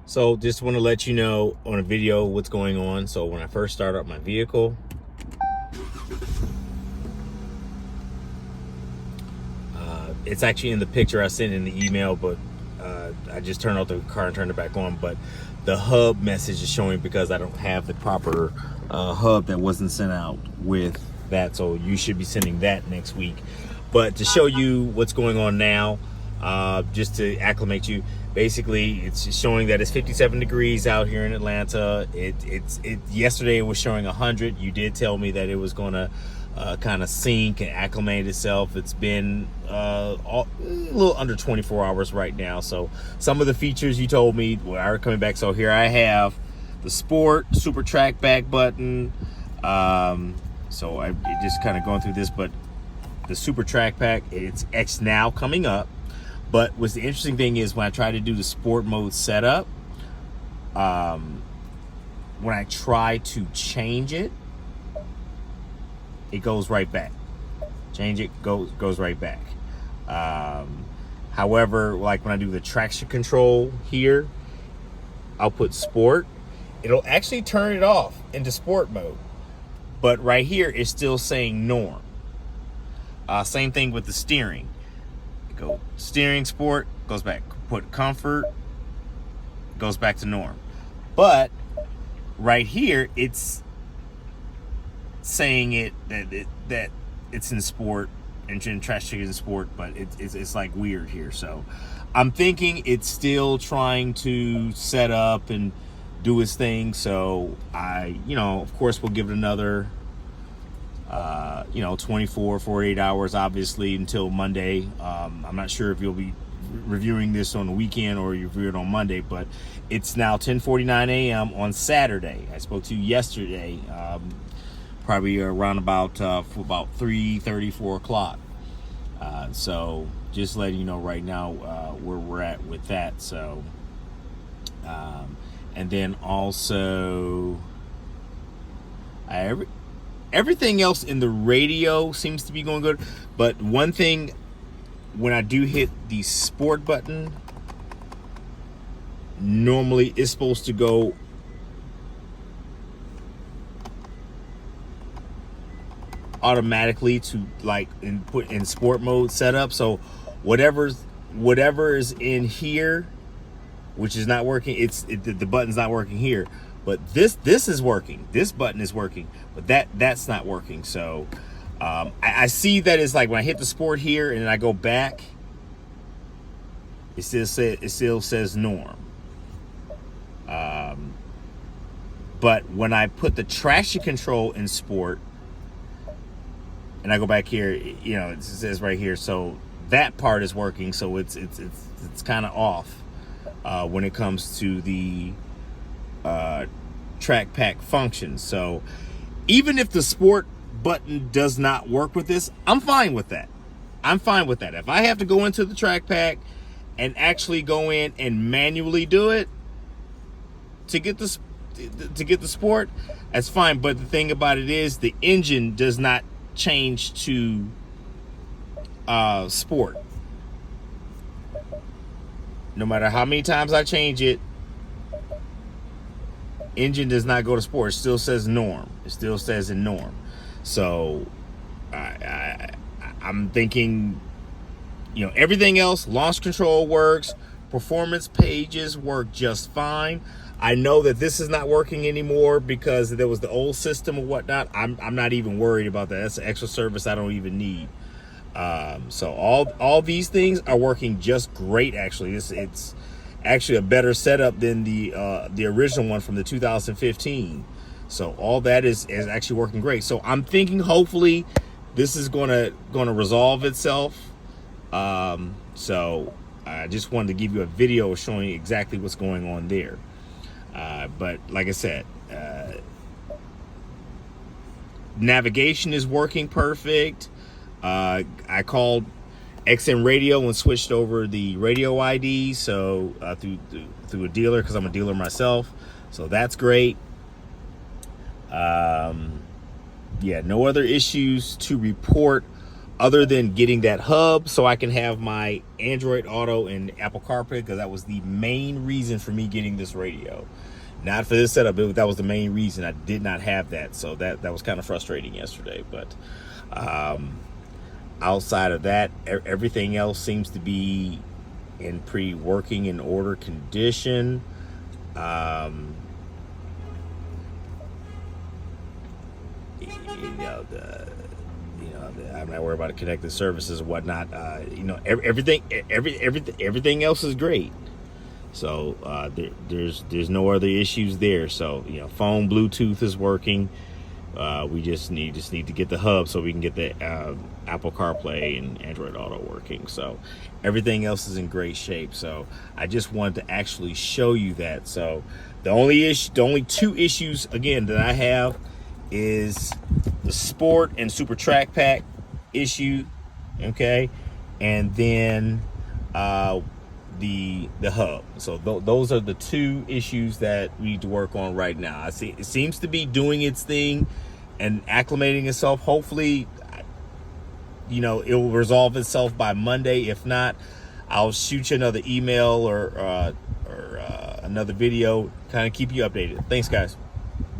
So just want to let you know on a video what's going on. So when I first start up my vehicle, it's actually in the picture I sent in the email, but I just turned off the car and turned it back on. But the hub message is showing because I don't have the proper hub that wasn't sent out with that. So you should be sending that next week. But to show you what's going on now, just to acclimate you, basically it's showing that it's 57 degrees out here in Atlanta. Yesterday it was showing 100. You did tell me that it was gonna kind of sink and acclimate itself. It's been a little under 24 hours right now. So some of the features you told me are coming back. So here I have the Sport Super Track Back button. So I just kind of going through this, but the Super Track Pack, it's X now coming up. But what's the interesting thing is when I try to do the sport mode setup, when I try to change it, it goes right back. Change it, goes right back. However, like when I do the traction control here, I'll put sport. It'll actually turn it off into sport mode. But right here, it's still saying norm. Same thing with the steering. Go steering sport, goes back. Put comfort, goes back to norm. But right here, it's saying that it's in sport and traction in sport, but it's like weird here. So I'm thinking it's still trying to set up and do its thing. So I, of course, we'll give it another 24, 48 hours, obviously, until Monday. I'm not sure if you'll be reviewing this on the weekend or you review it on Monday, but it's now 10:49 a.m. on Saturday. I spoke to you yesterday, probably around about 3:30, 4 o'clock. So just letting you know right now where we're at with that. So, and then also, everything else in the radio seems to be going good. But one thing, when I do hit the sport button, normally it's supposed to go automatically to put in sport mode setup. So whatever is in here, which is not working, the button's not working here. But this is working. This button is working, but that's not working. So I see that it's like when I hit the sport here and then I go back, it still says norm. But when I put the traction control in sport and I go back here, it says right here. So that part is working. So it's kind of off when it comes to the track pack functions. So even if the sport button does not work with this, I'm fine with that. If I have to go into the track pack and actually go in and manually do it to get the sport, that's fine. But the thing about it is the engine does not change to sport. No matter how many times I change it, engine does not go to sport. It still says norm. It still says in norm. So I'm thinking, everything else, launch control works, performance pages work just fine. I know that this is not working anymore because there was the old system or whatnot. I'm not even worried about that. That's an extra service I don't even need. So all these things are working just great. Actually, it's actually a better setup than the original one from the 2015. So all that is actually working great. So I'm thinking hopefully this is gonna resolve itself. So I just wanted to give you a video showing exactly what's going on there. But like I said, navigation is working perfect. I called XM Radio and switched over the radio ID, so through a dealer, because I'm a dealer myself, so that's great. Yeah, no other issues to report other than getting that hub so I can have my Android Auto and Apple CarPlay, because that was the main reason for me getting this radio. Not for this setup, that was the main reason. I did not have that, so that was kind of frustrating yesterday. But outside of that, everything else seems to be in pretty working in order condition. I'm not worried about the connected services and whatnot. Everything else is great. So there's no other issues there. So phone Bluetooth is working. We just need to get the hub so we can get the Apple CarPlay and Android Auto working. So everything else is in great shape. So I just wanted to actually show you that. So the only two issues again that I have is the Sport and Super Track Pack issue, okay, and then the hub. So those are the two issues that we need to work on right now. I see it seems to be doing its thing and acclimating itself. Hopefully, it will resolve itself by Monday. If not, I'll shoot you another email or another video, kind of keep you updated. Thanks, guys.